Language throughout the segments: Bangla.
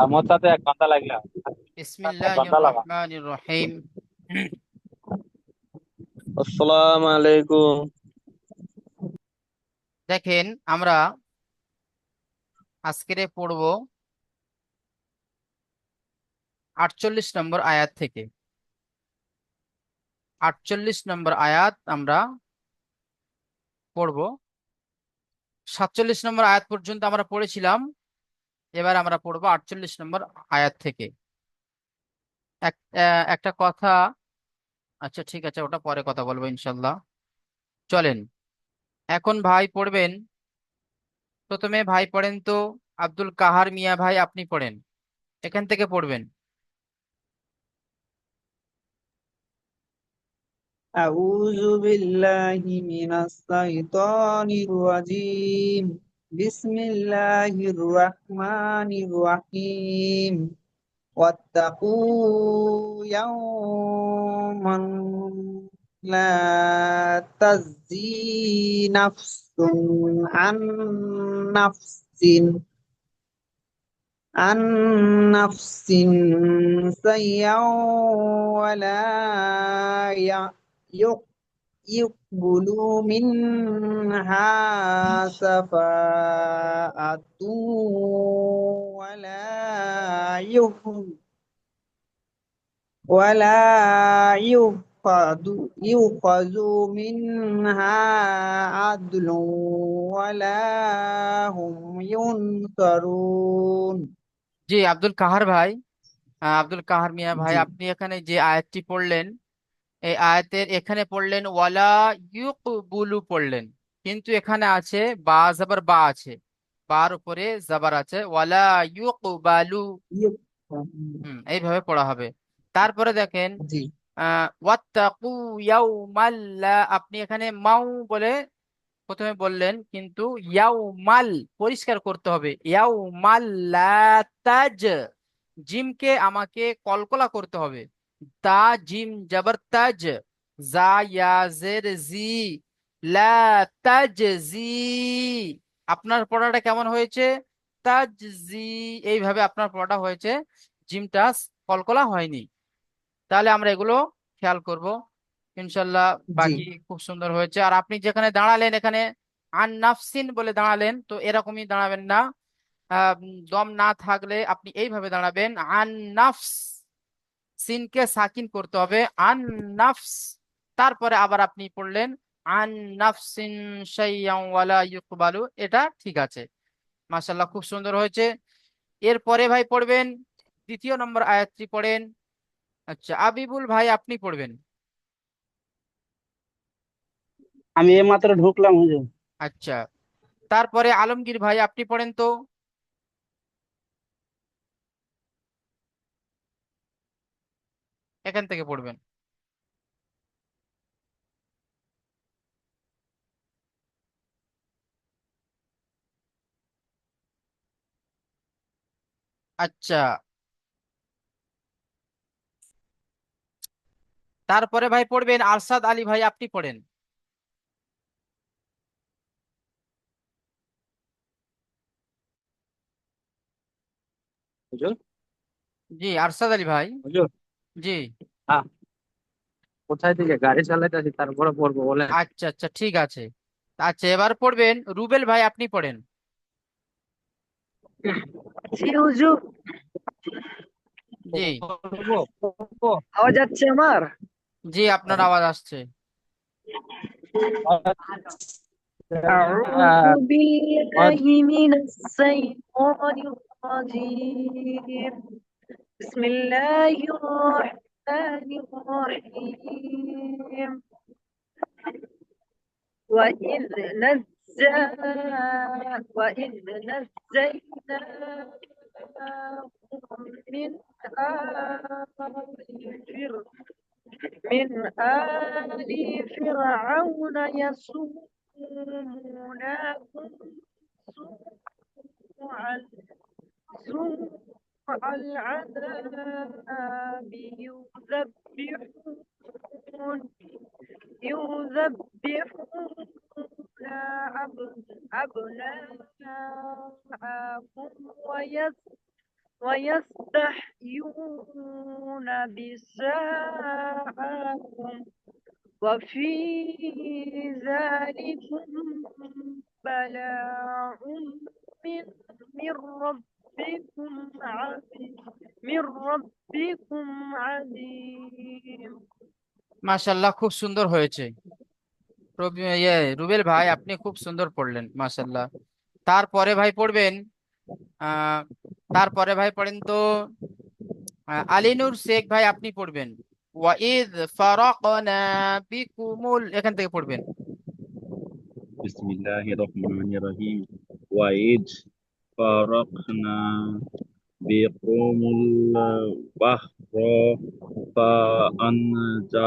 আমার সাথে 1 ঘন্টা লাগলো। এক বিসমিল্লাহির ঘন্টা লাগা। রহমানির রহিম। আসসালামু আলাইকুম। দেখেন, আমরা আজকের পড়ব 48 নম্বর আয়াত থেকে। 48 নম্বর আয়াত আমরা পড়ব। 47 নম্বর আয়াত পর্যন্ত আমরা পড়েছিলাম। এবার আমরা পড়ব 48 নম্বর আয়াত থেকে। একটা কথা। আচ্ছা, ঠিক আছে, ওটা পরে কথা বলবো ইনশাল্লাহ। চলেন, এখন ভাই পড়বেন। প্রথমে ভাই পড়েন তো। আব্দুল কাহার মিয়া ভাই, আপনি পড়েন, এখান থেকে পড়বেন। أعوذ بالله من الشيطان الرجيم. بسم الله الرحمن الرحيم. واتقوا يوما لا تجزي نفس عن نفس عن نفس شيئا ولا يقبل منها شفاعة ولا يؤخذ منها عدل ولا هم ينصرون. জি, আব্দুল কাহার ভাই, আব্দুল কাহার মিয়া ভাই, জি আপনি এখানে যে আয়াতটি পড়লেন, এই আয়াতের এখানে পড়লেন ওয়ালা ইউকবুলু পড়লেন, কিন্তু এখানে আছে বা জাবার বা আছে, বার উপরে জাবার আছে, ওয়ালা ইউকবালু। এইভাবে পড়া হবে। তারপরে দেখেন, জি ওয়াত্তাকু ইয়াউমাল্লা, আপনি এখানে মাউ বলে প্রথমে বললেন, কিন্তু ইয়াউমাল পরিষ্কার করতে হবে। ইয়াউমাল্লা তাজ, জিমকে আমাকে কলকলা করতে হবে। তা জিম জবর তাজ, জা ইয়াজের জি, লা তাজ জি। আপনার পড়াটা কেমন হয়েছে? তাজ জি, এইভাবে আপনার পড়াটা হয়েছে, জিমটা কলকলা হয়নি। তাহলে আমরা এগুলো খেয়াল করব ইনশাল্লাহ। জি বাকি খুব সুন্দর হয়েছে। আর আপনি যেখানে দাঁড়ালেন, এখানে আন নাফসিন বলে দাঁড়ালেন, তো এরকমই দাঁড়াবেন না। দম না থাকলে আপনি এইভাবে দাঁড়াবেন, আন নাফস, সিনকে সাকিন করতে হবে, আন নাফস। তারপরে আবার আপনি পড়লেন আন নাফসিন শাইয়ান ওয়ালা ইউকবালু, এটা ঠিক আছে। মাশাআল্লাহ, খুব সুন্দর হয়েছে। এরপরে ভাই পড়বেন দ্বিতীয় নম্বর আয়াতটি পড়েন। আচ্ছা, আবিবুল ভাই, আপনি পড়বেন। আমি এইমাত্র ঢুকলাম হুজুর। আচ্ছা, তারপরে আলমগীর ভাই, আপনি পড়েন তো, এখান থেকে পড়বেন। আচ্ছা, তারপরে ভাই পড়বেন আরশাদ আলী ভাই, আপনি পড়েন। হুজুর। জি, আরশাদ আলী ভাই। হুজুর। জি, হ্যাঁ। কোথায় থেকে গাড়ি চালাইতেছি, তারপরে পড়বো বলেন। আচ্ছা আচ্ছা, ঠিক আছে। আচ্ছা, এবার পড়বেন রুবেল ভাই, আপনি পড়েন। জি হুজুর, জি, পড়বো পড়বো। আওয়াজ যাচ্ছে আমার? জি, আপনার আওয়াজ আসছে। أعوذ আহ, بالله من الشيطان الرجيم. بسم الله الرحمن الرحيم. وإذ وإذ نجيناكم من آل فرعون يسومونكم سوء سوء العذاب يذبحون أبناءكم ويستحيون نساءكم وفي ذلكم بلاء من من ربكم عظيم من ربكم عظيم মাশাল্লাহ, খুব সুন্দর হয়েছে। রুবেল ভাই, আপনি খুব সুন্দর পড়লেন, মাশাল্লাহ। তারপরে ভাই পড়বেন, আহ তারপরে ভাই পড়েন তো আলিনুর শেখ ভাই, আপনি পড়বেন ওয়াইদ ফারাকনা বিকুমুল, এখান থেকে পড়বেন। بسم الله الرحمن الرحيم وإذ فرقنا بكم البحر فأنجيناكم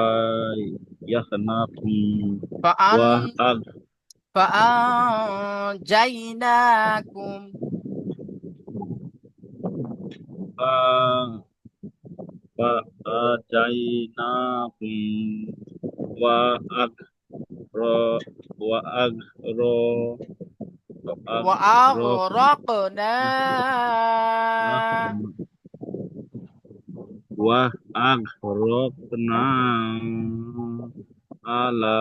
ফাআন وأغ ফাআনজাইনাকুম فأنجيناكم وأغر وأغر وأغرقنا وأغرقنا على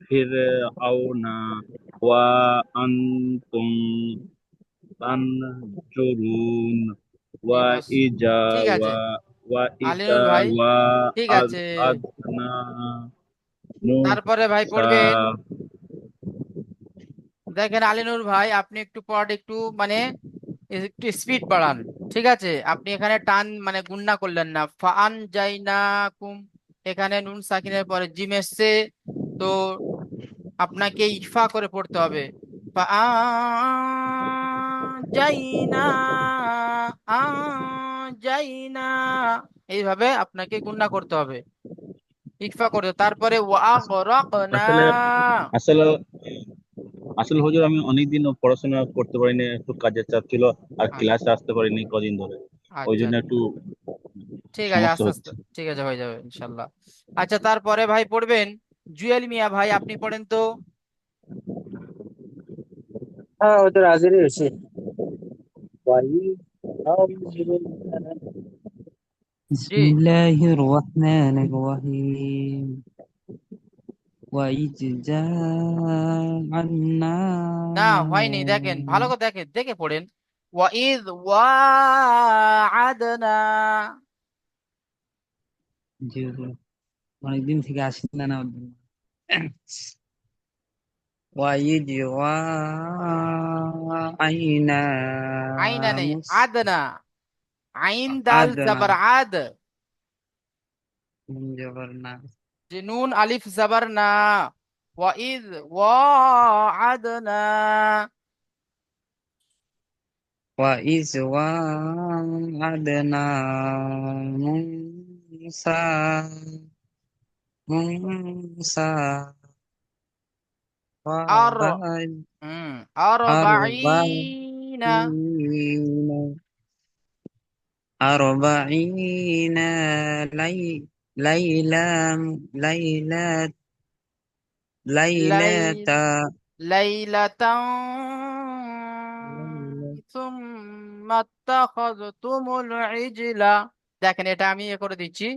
فرعون وأنتم تنظرون জি মাস, وإذا ঠিক আছে وإذا আলিনুর ভাই, ঠিক আছে। وأذنا তারপরে ভাই موسى পড়বেন, দেখেন আলিনুর ভাই, আপনি একটু পড়াটা একটু মানে একটু স্পিড বাড়ান, ঠিক আছে? আপনি এখানে টান মানে গুণনা করলেন না। ফাআন জাইনাকুম, এখানে নুন সাকিনের পরে জিম এসছে, তো আপনাকে ইফা করে পড়তে হবে। ফাআন জাইনা জাইনা, এইভাবে আপনাকে গুণনা করতে হবে, ইকফা করতে। তারপরে ওয়াগরাকনা, আসলে আসলে আসলে হুজুর, আমি অনেকদিন পড়াশোনা করতে পারিনি, একটু কাজের চাপ ছিল, আর ক্লাসে আসতে পারিনি কদিন ধরে, ওই আচ্ছা জন্য একটু ঠিক আছে, সমস্যা আস্তে আস্তে হচ্ছে। ঠিক আছে, হয়ে যাবে ইনশাল্লাহ। আচ্ছা, তারপরে ভাই পড়বেন জুয়েল মিয়া ভাই, আপনি পড়েন তো। হ্যাঁ, ওই তো রাজি রয়েছে। وإذ أرسلنا بسم জি الله الرحمن الرحيم وإذ جعلنا না, হয়নি, দেখেন ভালো করে, দেখে দেখে পড়েন। ওয়াইদ ওয়াআদনা, জি হুজুর, অনেকদিন থেকে আসি না ওর জন্য। وإذ وعينا আইনা নেই, আদনা, আইন দাল عدنا জাবার আদ, من جبرنا যে নুন আলিফ জাবার না। ওয়াইদ ওয়াআদনা, وإذ وعدنا موسى موسى আর وأربعين আরবাঈনা, أربعين ليلة ليلة লাই ليلة লাইলাতান সুম্মা আত্তাখাযতুমুল ইজলা। দেখেন, এটা আমি করে দিচ্ছি।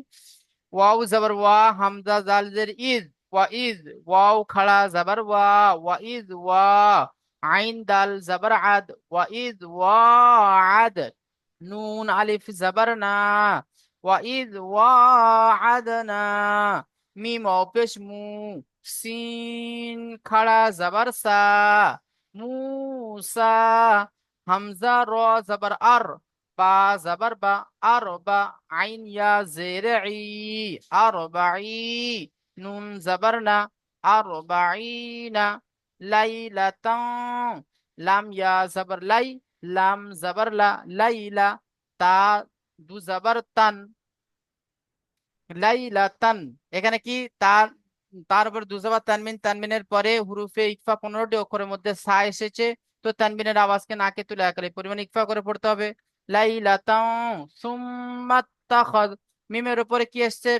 ওয়াও জাবার ওয়া, হামজা জাল জের ইজ, ওয়া ইজ, ওয়াও খাড়া জাবার ওয়া, ওয়া ইজ ওয়া, আইন দাল জাবার আদ, ওয়া ইজ ওয়া আদ, নুন আলিফ জাবার না, ওয়া ইজ ওয়া আদনা, মিম ওয়াও পেশ মু, সিন খাড়া জাবার সা, মুসা, হামজা র জাবার আর, বা জাবার বা, আর বা, আইন ইয়া জেরে ই, আর বাই, নুন জাবার না, আর বাইনা, লাইলাতান, লাম ইয়া জাবার লাই, লাম জাবার লা, লাইলা, তা দু জাবার তান, লাইলাতান। এখানে কি তার, তার উপর দুজাবার তানমিন, তানমিনের পরে হুরুফে ইকফা 15টি অক্ষরের মধ্যে সা এসেছে, তো তানবিনের আওয়াজকে নাকে তুলে আকারে পরিমাণ ইকফা করে পড়তে হবে। লাইলাতান সুম্মা তাখাদ, মিমের উপরে কি এসছে?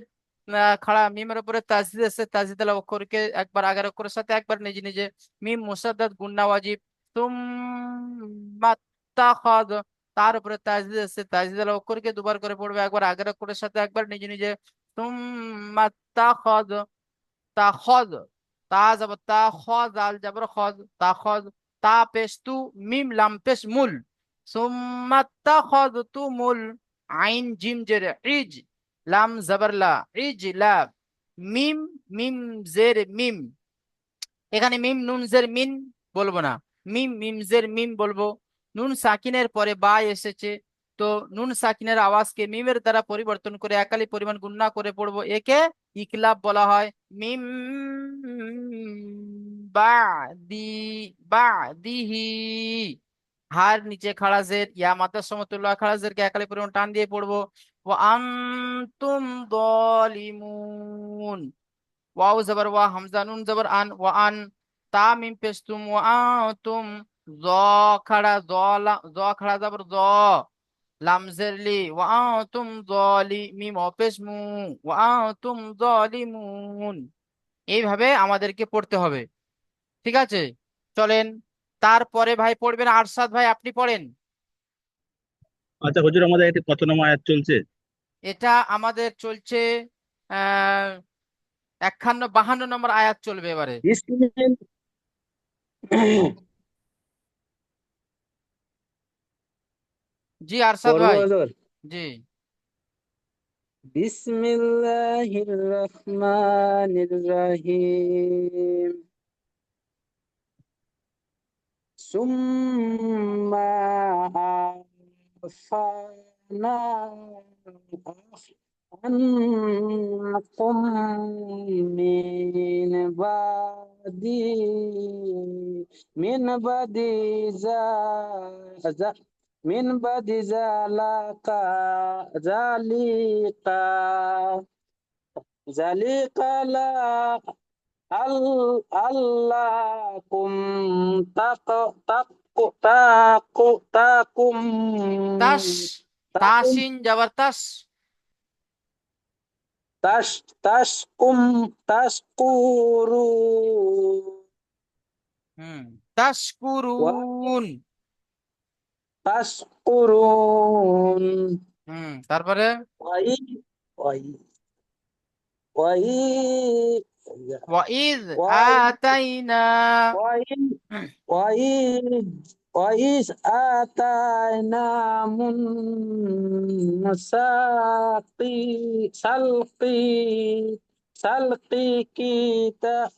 খাড়া মিমের উপরে তাজদিদ এসছে, তাজদিদ আলা অক্ষরকে একবার আগের অক্ষরের সাথে একবার নিজে নিজে, মিম মুসাদ্দাদ গুন্না ওয়াজিব। সুম্মা তাখাদ, তার উপরে তাজদিদ আছে, তাজদিদ আল অক্ষরকে দুবার করে পড়বে, একবার আগের অক্ষরের সাথে একবার নিজে নিজে। সুম্মা তাখাদ, তাখদ, তা যাব তা, খ জাল যাবর খদ, তাখদ, তা পেশ তু, মিম লাম পেশ মুল, সুম্মা তাখাযতুমুল, আইন জিম জের ইজ, লাম জবর লা, ইজ লা, মিম, মিম জের মিম, এখানে মিম নুন জের মিন বলবো না, মিম মিম জের মিম বলবো। নুন সাকিনের পরে বা এসেছে, তো নুন সাকিনের আওয়াজকে মিমের দ্বারা পরিবর্তন করে একালি পরিমাণ গুণনা করে পড়বো, একে ইকলাব বলা হয়। মিম বাদি, বাদিহি, হার নিচে খাড়া জের, ইয়া মাতার সমতুল্য খাড়া জেরকে একালি পরিমাণ টান দিয়ে পড়বো। ওয়া আনতুম যালিমুন, ওয়াও জবর ওয়া, হামজা নুন জবর আন, ওয়া আন, তা মিম পেস্তুম, ওয়া আনতুম, জ খাড়া জ, জ খাড়া জবর জ, লাম জেরলি, ওয়া আনতুম জলি, মিম অপেশ মু, ওয়া আনতুম জলিমুন। এইভাবে আমাদেরকে পড়তে হবে, ঠিক আছে? চলেন, তারপরে ভাই পড়বেন আরশাদ ভাই, আপনি পড়েন। আচ্ছা হুজুর, আমাদের এটা কত নম্বর আয়াত চলছে? এটা আমাদের চলছে আহ 52 নম্বর আয়াত চলবে এবারে। বিসমিল জি আরশাদ পড়বো ভাই। হুজুর। জি। বিসমিল্লাহির রহমানির রহিম। সুম্মা আফানা عنكم من بعد من بعد من بعد ذلك لا ألكم تقم তাস, তাসিন যাবার তাস, তাস তাসকুম তাসকুরু তাশকুরুন। তাসকুরুন তারপরে ওয়াই ওয়াই ওয়াই ওয়াইদ ওয়াই আতাইনা, ওয়াই وإذ وإذ آتينا موسى سلقي سلقي كتاب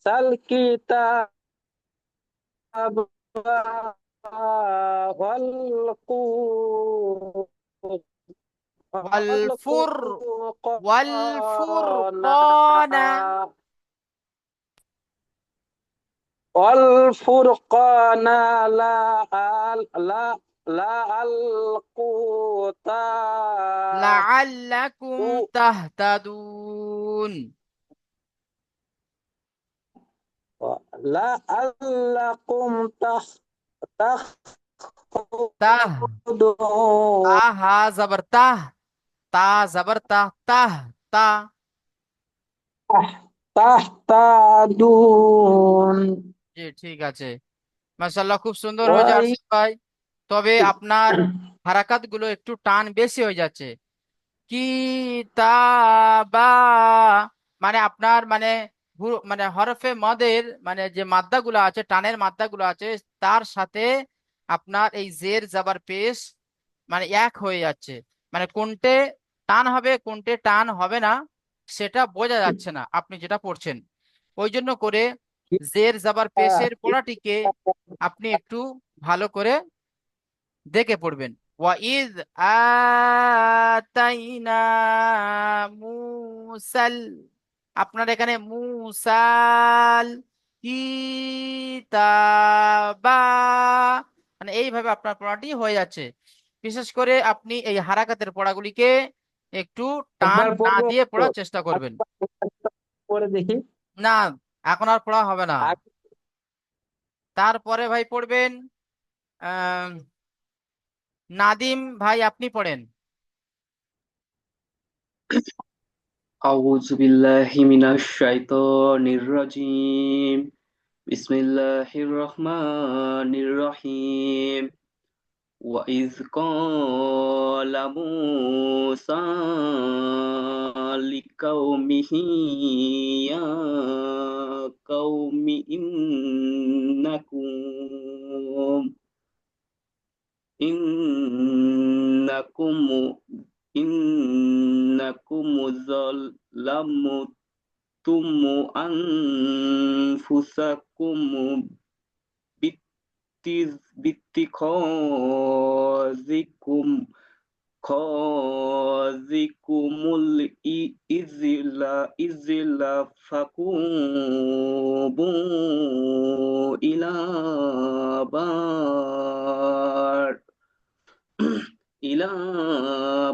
الكتاب ওয়ালফুর, والفرقان ওয়ালফুরকানা, والفرقان لعلقوا লাআল্লাকুম তাহতাদুন। لعلكم তাহ, تهتدون তাহা জবর তাহ, তা জবর তাহ, তাহ, তা। تهتدون জি ঠিক আছে, মাশাআল্লাহ, খুব সুন্দর হয়েছে وإذ আরশাদ ভাই। তবে আপনার হারাকাত গুলো একটু টান বেশি হয়ে যাচ্ছে। কিতাবা, মানে আপনার মানে মানে হরফে মদের মানে যে মাদ্দাগুলো আছে, টানের মাদ্দাগুলো আছে, তার সাথে আপনার এই জের জাবার পেশ মানে এক হয়ে যাচ্ছে, মানে কোনটে টান হবে কোনটে টান হবে না সেটা বোঝা যাচ্ছে না আপনি যেটা পড়ছেন। ওই জন্য করে জের জাবার পেশের পড়াটিকে আপনি একটু ভালো করে দেখে পড়বেন। ওয়াইদ আতাইনা মুসাল, আপনার এখানে মুসাল কিতাবা, মানে এইভাবে আপনার পড়াটি হয়ে যাচ্ছে। বিশেষ করে আপনি এই হারাকাতের পড়াগুলিকে একটু টান একবার না পড়বো দিয়ে তো, পড়ার চেষ্টা করবেন। পরে দেখি। না, এখন আর পড়া হবে না। তারপরে ভাই পড়বেন আহ নাদিম ভাই, আপনি পড়েন। أعوذ بالله من الشيطان الرجيم بسم الله الرحمن الرحيم وإذ قال موسى لقومه يا قوم إنكم إنكم ظلمتم أنفسكم باتخاذكم الإذل فقوموا إلى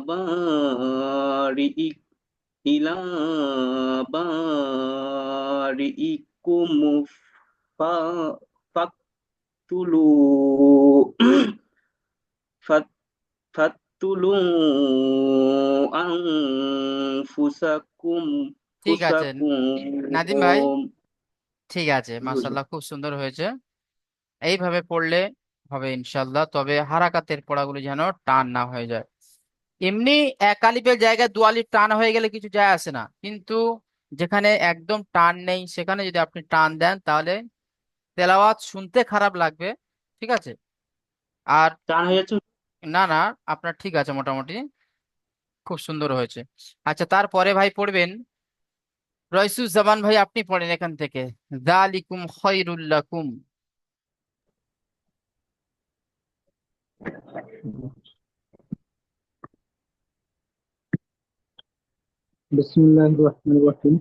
بارئكم إلى بارئكم فاقتلوا فاقتلوا أنفسكم ঠিক আছে নাদিম ভাই, ফুসাকুম ঠিক আছে, জি হুজুর। মাশাআল্লাহ, খুব সুন্দর হয়েছে। এইভাবে পড়লে হবে ইনশাল্লাহ, তবে হারাকাতের পড়াগুলো যেন টান না হয়ে যায়। এমনি এক আলিফের জায়গায় দু আলিফ টান হয়ে গেলে কিছু যায় আসে না, কিন্তু যেখানে একদম টান নেই সেখানে যদি আপনি টান দেন তাহলে তেলাওয়াত শুনতে খারাপ লাগবে। ঠিক আছে? আর টান হয়ে যাচ্ছে। না না, আপনার ঠিক আছে, মোটামুটি খুব সুন্দর হয়েছে। আচ্ছা, তারপরে ভাই পড়বেন রয়সুজ্জামান ভাই, আপনি পড়েন এখান থেকে, যালিকুম খায়রুল লাকুম। بسم الله الرحمن الرحيم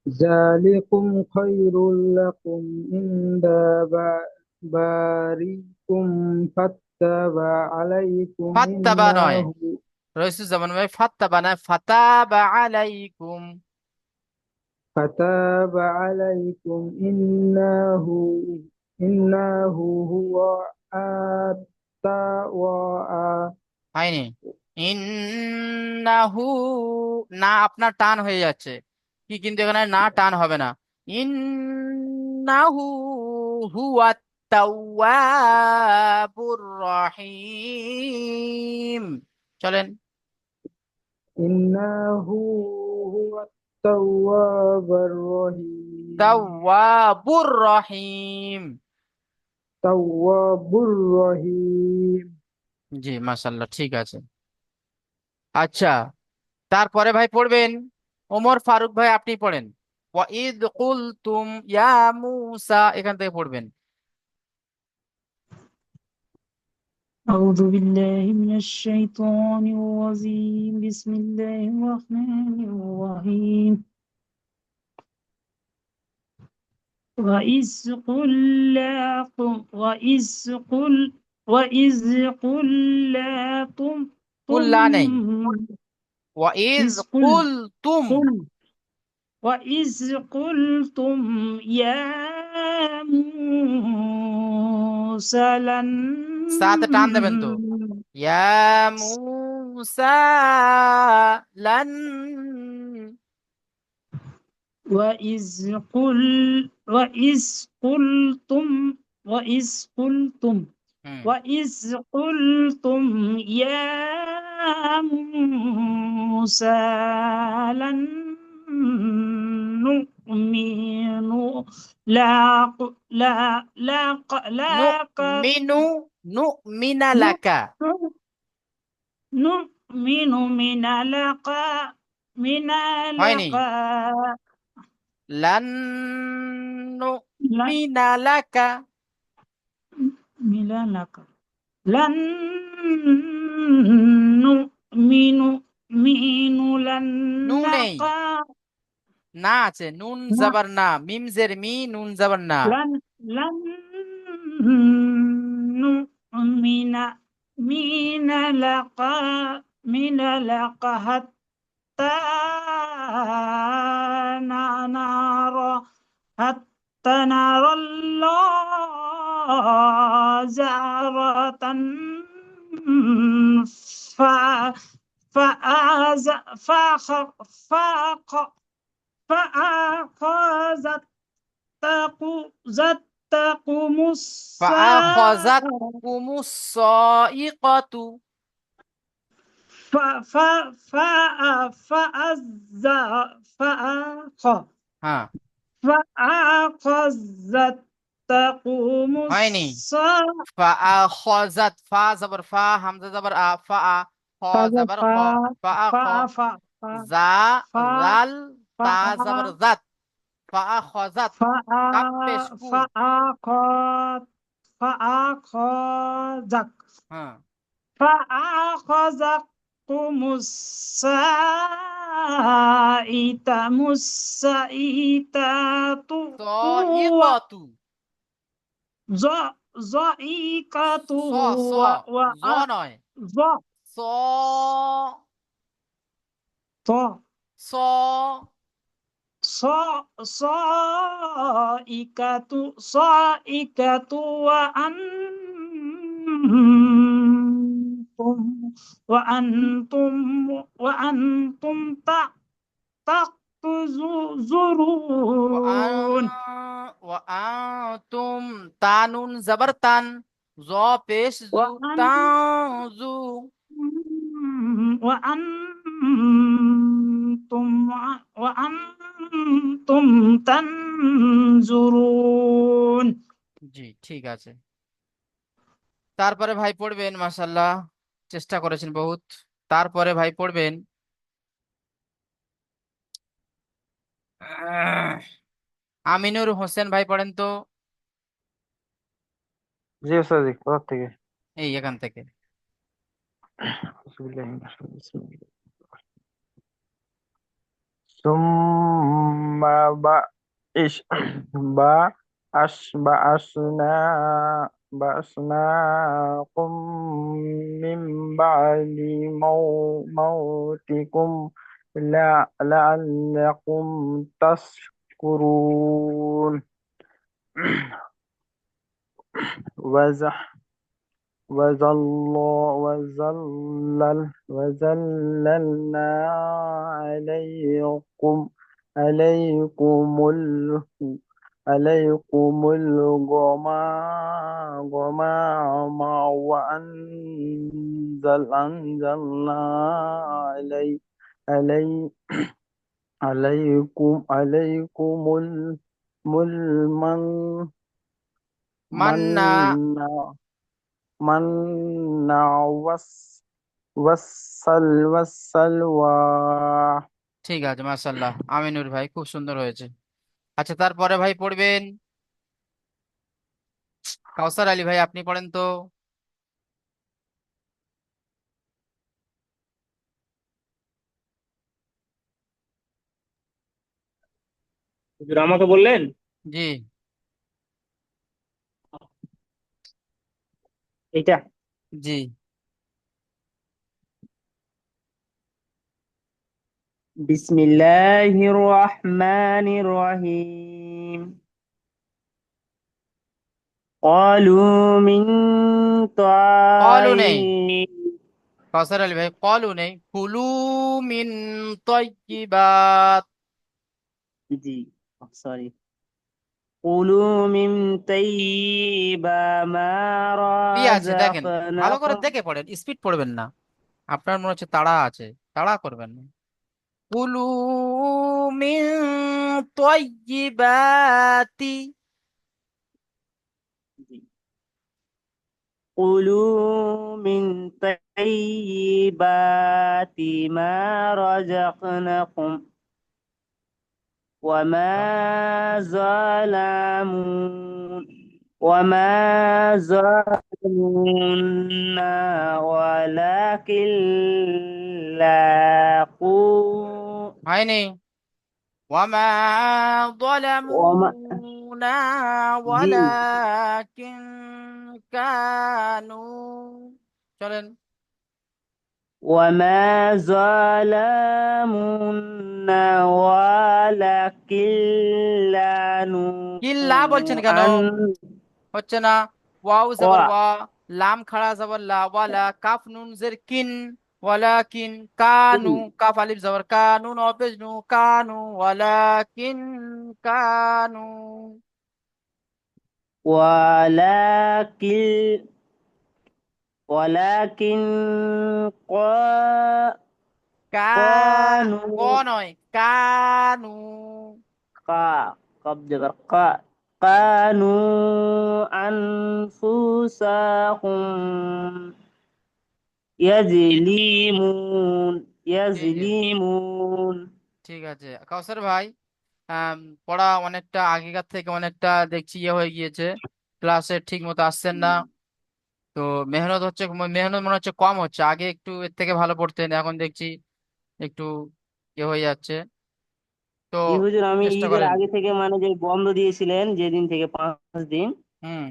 ذلكم خير لكم عند بارئكم فتاب عليكم ফাত্তাবা নয়, إنه রয়সুজ্জামান ভাই, ফাত্তাবা না, ফাতাবা আলাইকুম। فتاب عليكم إنه هو التواب হয়নি, ইন্নাহু, না আপনার টান হয়ে যাচ্ছে কি, কিন্তু এখানে না টান হবে না। ইন্নাহু হুয়াত তাওয়াবুর রহিম। চলেন, إنه هو التواب الرحيم তাওয়াবুর রহিম। تواب الرحيم জি, মাশাআল্লাহ, ঠিক আছে। আচ্ছা, তারপরে ভাই পড়বেন ওমর ফারুক ভাই, আপনি পড়েন ওয়াইদ কুলতুম ইয়া মুসা, এখান থেকে পড়বেন। أعوذ بالله من الشيطان الرجيم بسم الله الرحمن الرحيم وإذ قل কুল্লা নেই, ওয়াইদ إذ قل কুলতুম। قل وإذ قلتم يا موسى لن সাথে টান দেবেন তো, ইয়া মুসা লান। وإذ قل وإذ قلتم وإذ قلتم হুম, وإذ قلتم يا موسى لن نؤمن নুমিনু, নুমিনা লাকা, نؤمن من হয়নি, لقى লান নুমিনা লাকা, لن نؤمن لن নু নেই, نقى না আছে, নুন জাবার না, মিম জের মি, নুন জাবার না। لن نؤمن من لقى حتى نرى الله زهرة فأخذتكم فأخذتكم الصاعقة ف ف হ্যাঁ فأخذتكم হয়নি الصاعقة فأخذت فا জবর ফা হামজা জবর আ ফা আ খ فا জবর খ ফা আ খ فا فا জা فا জাল তা فا জবর জাত فأخذت কাপ পেশ কু فأخذك হ্যাঁ فأخذتكم السائتة صائقة ضائقة স স জ নয় ض স ط স صائقة وأنتم وأنتم تحتضرون وأنتم তানুন জবর তান জ পেশ জু তাজু وأنتم تنظرون জি ঠিক আছে তারপরে ভাই পড়বেন মাশাআল্লাহ চেষ্টা করেছেন বহুত তারপরে ভাই পড়বেন আমিনুর হোসেন ভাই পড়েন তো জি ওস্তাদ জি, কোথা থেকে? এই এখান থেকে সুম্মা বাইশ বাআসনা বাআসনাকুম মিন বা'দি মাউতিকুম লাআল্লাকুম তাশকুরুন وظللنا عليكم الغمام وأنزلنا علي عليكم المن মান্না من والسلوى ঠিক আছে মাশাআল্লাহ আমিনুর ভাই খুব সুন্দর হয়েছে আচ্ছা তারপরে ভাই পড়বেন কাউসার আলী ভাই আপনি পড়েন তো হুজুর আমাকে বললেন? জি এটা জি বিসমিল্লাহির রহমানির রহিম قالوا من কলু নেই طعام কাউসার আলী ভাই কলু নেই কুলু মিন তয়্যিবাত জি সরি قولوا من طيب ما কি আছে দেখেন ভালো করে رزقناكم দেখে পড়েন স্পিড পড়বেন না আপনার মনে হচ্ছে তাড়া আছে তাড়া করবেন না কুলু মিন তয়্যিবাতি জি قولوا من طيبات ما رزقناكم وما ظلمونا ولكن হয়নি ওয়ামা وما ظلمونا জি ولكن كانوا চলেন وما ظلمونا ولكن কিল্লা বলছেন কেন أن হচ্ছে না ওয়াও জবর ক- ওয়া লাম খাড়া জবর লা ওয়ালা কাফ নুন জের কিন ওয়ালাকিন কানু কাফ আলিফ জবর কানু নুন পেশ নু কানু ওয়ালাকিন কানু ولكن ولكن কা ক قالوا নয় কানু قبل قانوا أنفسهم يظلمون ঠিক يظلمون ঠিক আছে কাউসার ভাই, পড়া অনেকটা আগেকার থেকে অনেকটা দেখছি ইয়ে হয়ে গিয়েছে, ক্লাসে ঠিক মতো আসছেন না। তো মেহনত মনে হচ্ছে কম হচ্ছে, আগে একটু এর থেকে ভালো পড়তেন, এখন দেখছি একটু ইয়ে হয়ে যাচ্ছে। তো জি হুজুর, আমি চেষ্টা ঈদের করেন। আগে থেকে মানে যে বন্ধ দিয়েছিলেন যেদিন থেকে 5 দিন, হুম।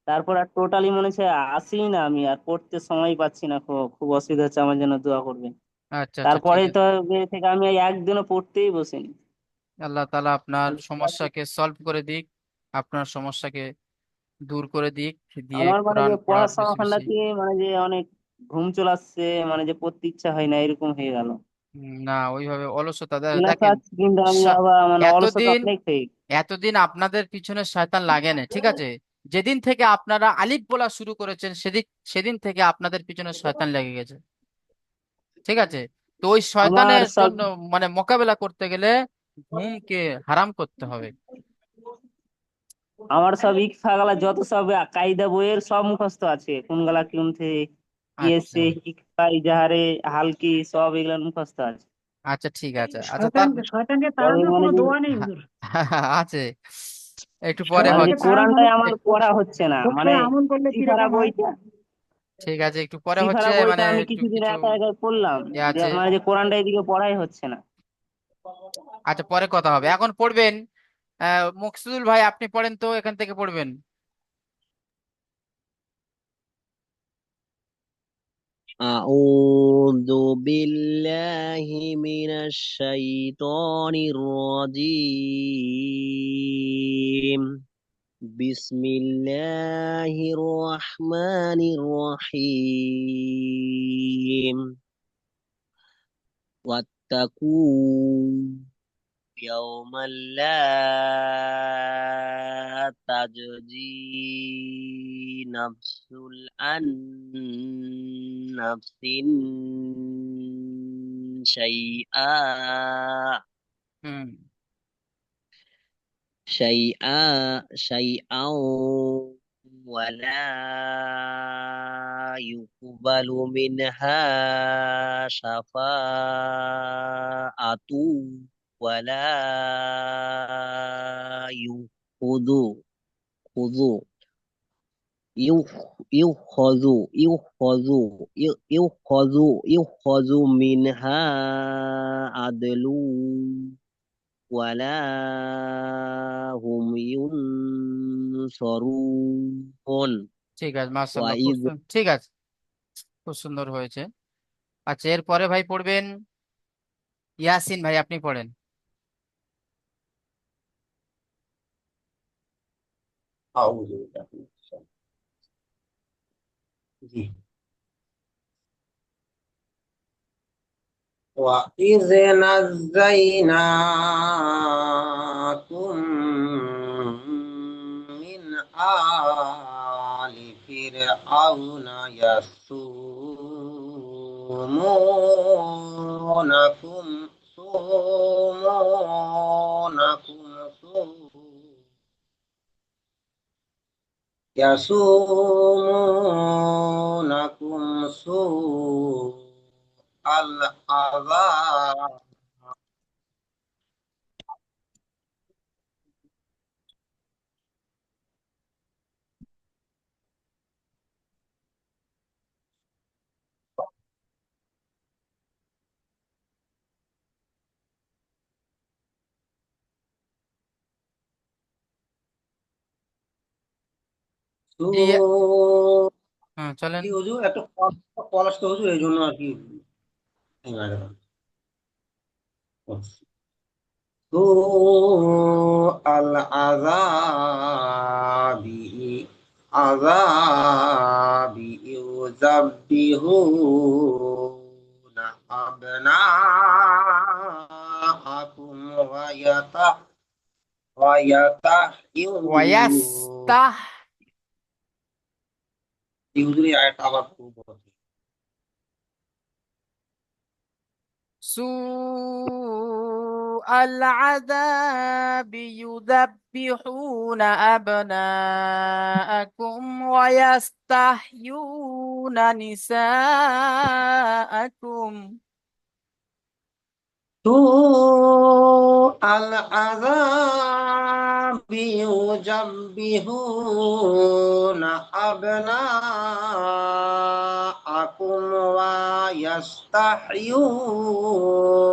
তারপর আর টোটালি মনে হচ্ছে আসি না, আমি আর পড়তে সময় পাচ্ছি না, খুব খুব অসুবিধা হচ্ছে, আমার জন্য দোয়া করবেন। আচ্ছা আচ্ছা ঠিক তারপরে আছে। তো থেকে আমি এই একদিনও পড়তেই বসিনি। আল্লাহ তাআলা আপনার সমস্যাকে সলভ করে দিক, আপনার সমস্যাকে দূর করে দিক, দিয়ে আমার মানে কোরআন যে পড়া পড়ার বেশি বেশি। সময়খানটাতে মানে যে অনেক ঘুম চলে আসছে, মানে যে পড়তে ইচ্ছা হয় না, এরকম হয়ে গেল। না ওইভাবে অলসতা ক্লাস দেখেন, আছে কিন্তু আমি সা- আবার মানে অলসতা এতদিন অনেক হয়ে গেছে। এতদিন আপনাদের পিছনে শয়তান লাগে না, ঠিক আছে? যেদিন থেকে আপনারা আলিফ বলা শুরু করেছেন সেদিন সেদিন থেকে আপনাদের পিছনে শয়তান লেগে গেছে, ঠিক আছে? তো ওই আমার শয়তানের সব জন্য মানে মোকাবেলা করতে গেলে ঘুমকে হারাম করতে হবে। আমার সব ইকফাগালা যত সব কায়দা বইয়ের সব মুখস্থ আছে, কোন গালা কোন থেকে আচ্ছা ইয়েছে, ইকফা ইজাহারে হালকি সব এগুলো মুখস্থ আছে। আচ্ছা ঠিক আছে, আচ্ছা শয়তান শয়তানকে তবে তাড়ানোর মানে কোনো যে দোয়া নেই হুজুর। আছে, একটু পরে মানে যে শয়তানকে হচ্ছে। তাড়ান কোরআনটাই মানে আমার পড়া হচ্ছে না, করতে মানে আমল করলে সিফারা কিরকম হয়? বইটা ঠিক আছে, একটু পরে হচ্ছে, সিফারা বইটা মানে আমি একটু কিছুদিন কিছু একা একা পড়লাম, ইয়ে আছে। মানে যে কোরআনটা এদিকে পড়াই হচ্ছে না। আচ্ছা পরে কথা হবে, এখন পড়বেন। মকসুদুল ভাই আপনি পড়েন তো, এখান থেকে পড়বেন। أعوذ بالله من الشيطان الرجيم بسم الله الرحمن الرحيم واتقوا يوما لا تجزي نفس عن نفس شيئا হুম। شيئا ولا يقبل منها شفاعة ولا يؤخذ خذ يؤخذ منها عدل ولا هم ينصرون ঠিক আছে, মাশাআল্লাহ, وإذ ঠিক আছে, খুব সুন্দর হয়েছে। আচ্ছা এরপরে ভাই পড়বেন ইয়াসিন ভাই, আপনি পড়েন। أعوذ بالله من الشيطان الرجيم. وإذ نجيناكم من آل فرعون يسومونكم سوء العذاب জি। سوء হ্যাঁ চলেন। কি হুজুর একটা কল আসতে হুজুর, এই জন্য আর কি سوء العذاب عذاب يذبحون أبناءكم ويستحيون ওয়াস্তাহ এই হুজুর এই আয়াতটা আবার পড়বো। سوء العذاب يذبحون أبناءكم ويستحيون نساءكم سوء العذاب يذبحون أبناءكم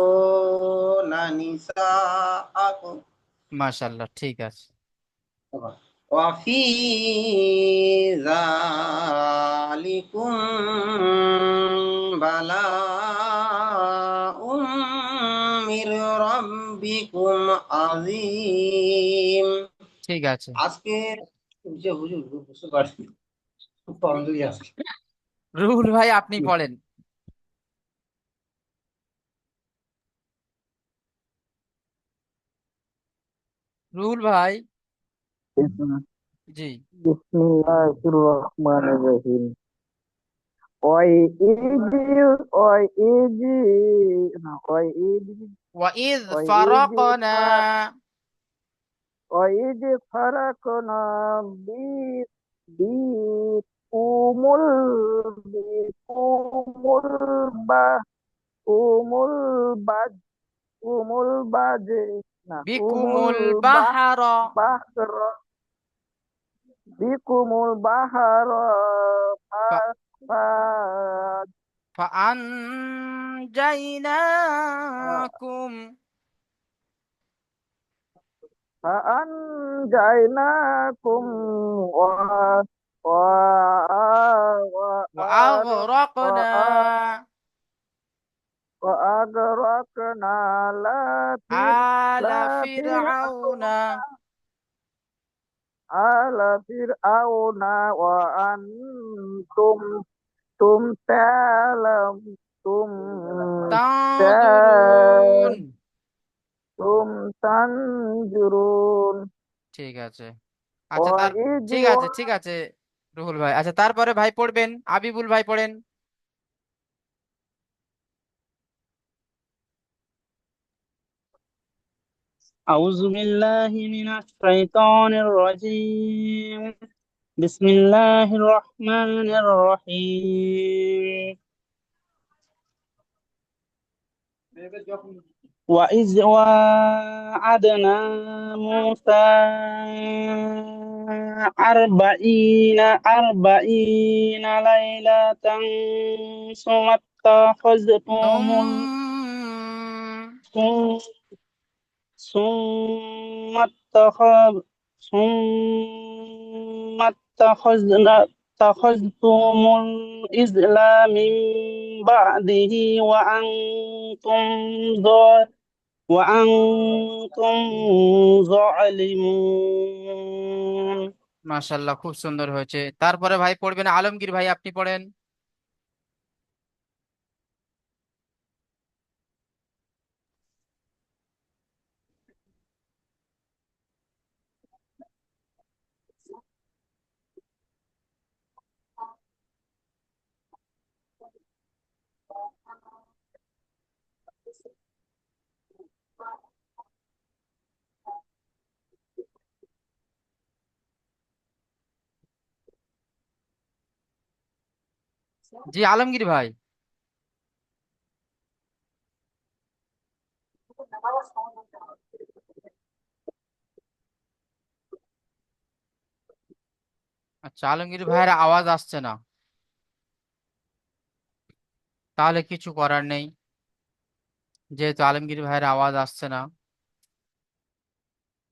ويستحيون نساءكم মাশাআল্লাহ, ঠিক আছে। وفي ذلكم بلاء من ربكم عظيم ঠিক আছে। আজকে যে হুজুর বুঝতে পারছি অঞ্জলি আছে রুহুল ভাই আপনি পড়েন। রুহুল ভাই, জি। বিসমিল্লাহির রহমানির রহিম। ওই ইজি ওই ইজি না ওই ইজি وإذ ওই ইজি فرقنا ওই ইজি ফারাকনা বি বি উমুল উমুল বা উমুল বাজ উমুল বাজে না بكم উমুল البحر বাহর বিকুমুল বাহার ف- ফা فأنجيناكم فأنجيناكم و... وأغرقنا وأغرقنا آل لا فرعون آل فرعون وأنتم تعلم تم تنظرون। تم تنظرون ঠিক আছে। আচ্ছা وإذ ঠিক আছে, ঠিক আছে রুহুল ভাই। আচ্ছা, তারপরে ভাই পড়বেন, আবিবুল ভাই পড়েন। أعوذ بالله من الشيطان الرجيم بسم الله الرحمن الرحيم وإذ وعدنا موسى أربعين ليلة ثم اتخذتم ثم ثم اتخذ ثم اتخذتم الإذل من بعده وأنتم ظالمون মাশাআল্লাহ, খুব সুন্দর হয়েছে। তারপরে ভাই পড়বেন আলমগীর ভাই, আপনি পড়েন। জি আলমগীর ভাই। আচ্ছা, আলমগীর ভাইয়ের আওয়াজ আসছে না, তাহলে কিছু করার নেই, যেহেতু আলমগীর ভাইয়ের আওয়াজ আসছে না।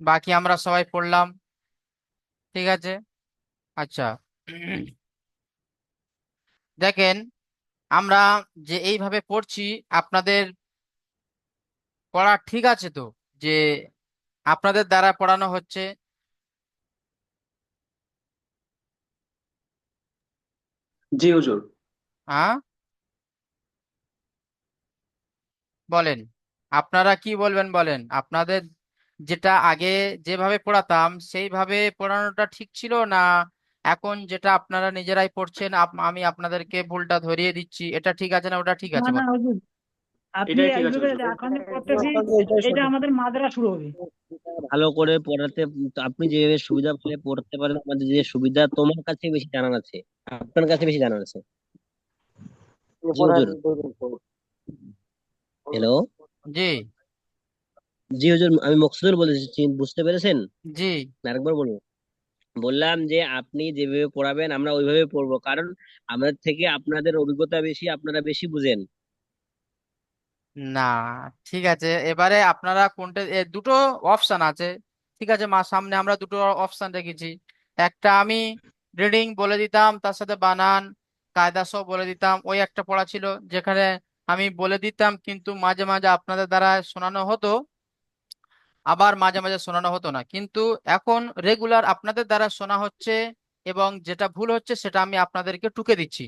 বাকি আমরা সবাই পড়লাম, ঠিক আছে। আচ্ছা, দেখেন আমরা যে এইভাবে পড়ছি, আপনাদের পড়া ঠিক আছে তো? যে আপনাদের দ্বারা পড়ানো হচ্ছে? জি হুজুর। হ্যাঁ, বলেন, আপনারা কি বলবেন বলেন। আপনাদের যেটা আগে যেভাবে পড়াতাম সেইভাবে পড়ানোটা ঠিক ছিল, না এখন যেটা আপনারা নিজেরাই পড়ছেন আমি আপনাদেরকে ভুলটা ধরিয়ে দিচ্ছি, এটা ঠিক আছে না ওটা ঠিক না আছে না হুজুর, আপনি এটাই ঠিক আছে এইভাবে হুজুর। এখন যে করতেছি এটা আমাদের মাদ্রা শুরু হবে। ভালো করে পড়াতে, তো আপনি যেভাবে সুবিধা পেলে পড়তে পারেন, আমাদের যে সুবিধা তোমার কাছে বেশি জানার আছে, আপনার কাছে বেশি জানার আছে। জি হুজুর। হ্যালো। জি জি হুজুর, আমি মকসুদুল বলেছি, বুঝতে পেরেছেন? জি। আরেকবার বলবো। বললাম যে আপনি যেভাবে পড়াবেন আমরা ওইভাবে পড়বো, কারণ আমাদের থেকে আপনাদের অভিজ্ঞতা বেশি, আপনারা বেশি বুঝেন। না ঠিক আছে, এবারে আপনারা কোনটা দুটো অপশন আছে, ঠিক আছে মা, সামনে আমরা দুটো অপশন রেখেছি। একটা আমি রিডিং বলে দিতাম, তার সাথে বানান কায়দা সব বলে দিতাম, ওই একটা পড়া ছিল যেখানে আমি বলে দিতাম কিন্তু মাঝে মাঝে আপনাদের দ্বারা শোনানো হতো, আবার মাঝে মাঝে শোনানো হতো না, কিন্তু এখন রেগুলার আপনাদের দ্বারা শোনা হচ্ছে এবং যেটা ভুল হচ্ছে সেটা আমি আপনাদেরকে টুকে দিচ্ছি।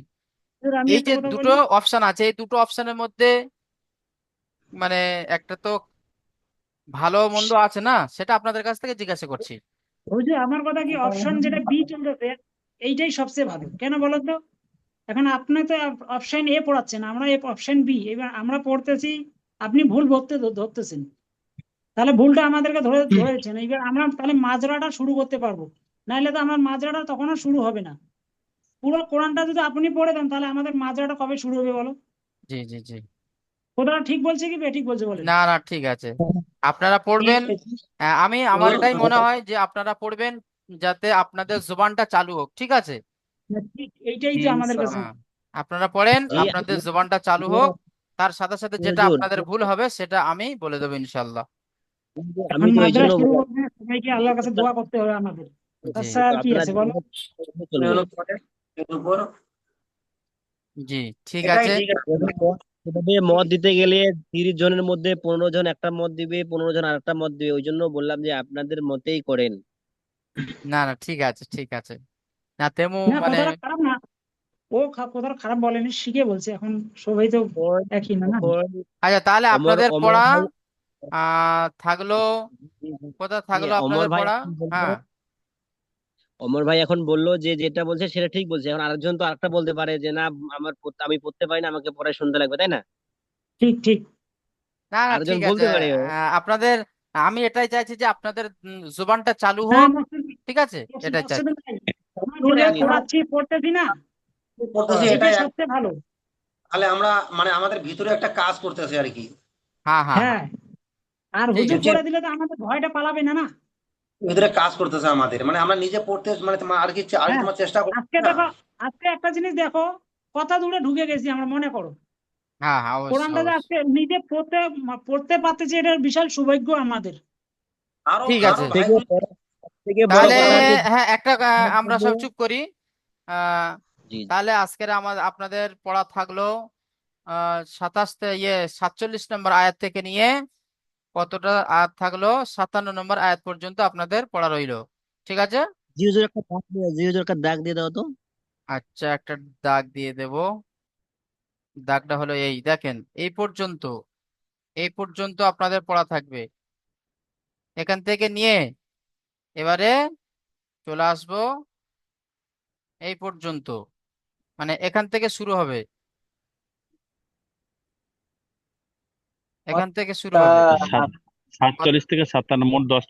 হুজুর, আমি এই একটা যে কথা দুটো বলি। অপশন আছে, এই দুটো অপশনের মধ্যে মানে একটা তো ভালো মন্দ আছে না, সেটা আপনাদের কাছ থেকে জিজ্ঞাসা করছি। হুজুর, আমার কথা কি, অপশন যেটা বি চলতেছে এইটাই সবচেয়ে ভালো। কেন বলো তো? এখন আপনি তো অপশন এ পড়াচ্ছেন, আমরা অপশন বি, এবার আমরা পড়তেছি, আপনি ভুল ধরতেছেন, তাহলে ভুলটা আমাদেরকে ধরে ধরেছেন, এবার আমরা তাহলে মাজরাটা শুরু করতে পারবো, নাহলে তো আমার মাজরাটা তখন আর শুরু হবে না। পুরো কোরআনটা যদি আপনি পড়ে দেন তাহলে আমাদের মাজরাটা কবে শুরু হবে বলো? জি জি জি। কথাটা ঠিক বলছে কি বেঠিক বলছে বলেন? না না ঠিক আছে, আপনারা পড়বেন। আমার এটাই মনে হয় যে আপনারা পড়বেন যাতে আপনাদের জুবানটা চালু হোক, ঠিক আছে? ঠিক এইটাই তো আমাদের কাছে। হ্যাঁ, আপনারা পড়েন, জি আপনাদের জুবানটা চালু হোক, তার সাথে সাথে যেটা হুজুর, আপনাদের ভুল হবে সেটা আমি বলে দেবো ইনশাল্লাহ। আমি এখন তো এই জন্য মাদ্রাসা শুরু করতে সবাইকে আল্লাহর কাছে দোয়া করতে হবে আমাদের, জি তাছাড়া আর কি আপনারা আছে বলো? চলবে। জি ঠিক এটাই আছে। ঠিক আছে। এভাবে মত দিতে গেলে 30 জনের মধ্যে 15 জন একটা মত দিবে, 15 জন আরেকটা মত দিবে, ওই জন্য বললাম যে আপনাদের মতেই করেন। না না ঠিক আছে ঠিক আছে। না তেমু না, মানে কথাটা খারাপ না, ও কথাটা খারাপ বলেনি, শিখে বলছে, এখন সবাই তো তখন একই না না। তখন আচ্ছা তাহলে অমর আপনাদের অমর পড়া ভাই, থাকলো, কোথা যে থাকলো অমর আপনাদের ভাই পড়া? এখন বললো, হ্যাঁ অমর ভাই এখন বললো যে যেটা বলছে সেটা ঠিক বলছে, এখন আরেকজন তো আরেকটা বলতে পারে যে না, আমি পড়তে পারি না, আমাকে পড়ায় শুনতে লাগবে, তাই না? ঠিক ঠিক। না না আরেকজন ঠিক আছে। বলতে পারে। আপনাদের, আমি এটাই চাইছি যে আপনাদের জুবানটা চালু হ্যাঁ হোক, মকসুদ, ঠিক আছে, এটাই চাইছি। মকসুদ ভাই, আমরা যেভাবে পড়াচ্ছি পড়তেছি না, পড়তেছি এইটাই এটাই সবচেয়ে ভালো। তাহলে আমরা মানে আমাদের ভিতরে একটা কাজ করতেছি আর কি। হ্যাঁ হ্যাঁ হ্যাঁ হ্যাঁ, আর ঠিক হুজুর আছে। পড়ে দিলে তো আমাদের ভয়টা পালাবে না না। ভিতরে কাজ করতেছে আমাদের, মানে আমরা নিজে পড়তে মানে আর কি আর কি হ্যাঁ, তোমার চেষ্টা করছি আজকে না। দেখো, আজকে একটা জিনিস দেখো, কথা দূরে ঢুকে গেছি আমরা, মনে করো হ্যাঁ হ্যাঁ অবশ্যই কোরআনটা যে অবশ্যই। আজকে নিজে পড়তে পড়তে পারতেছি, এটার বিশাল সৌভাগ্য আমাদের। আরো ঠিক আরো আছে ভাইগুলো থেকে বড় তাহলে, কথা যে হ্যাঁ একটা আমরা সব চুপ করি। আহ জি তাহলে আজকের আপনাদের পড়া থাকলো 47 নম্বর আয়াত থেকে নিয়ে কতটা আয়াত থাকলো, 57 নম্বর আয়াত পর্যন্ত আপনাদের পড়া রইলো, ঠিক আছে? জি হুজুর, একটা দাগ দিয়ে, জি হুজুর একটা দাগ দিয়ে দাও তো। আচ্ছা একটা দাগ দিয়ে দেব। দাগটা হলো এই দেখেন, এই পর্যন্ত, এই পর্যন্ত আপনাদের পড়া থাকবে, এখান থেকে নিয়ে এবারে চলে আসবো এই পর্যন্ত, মানে এখান থেকে শুরু হবে, এখান থেকে শুরু হবে। 47 থেকে 57 মোট 10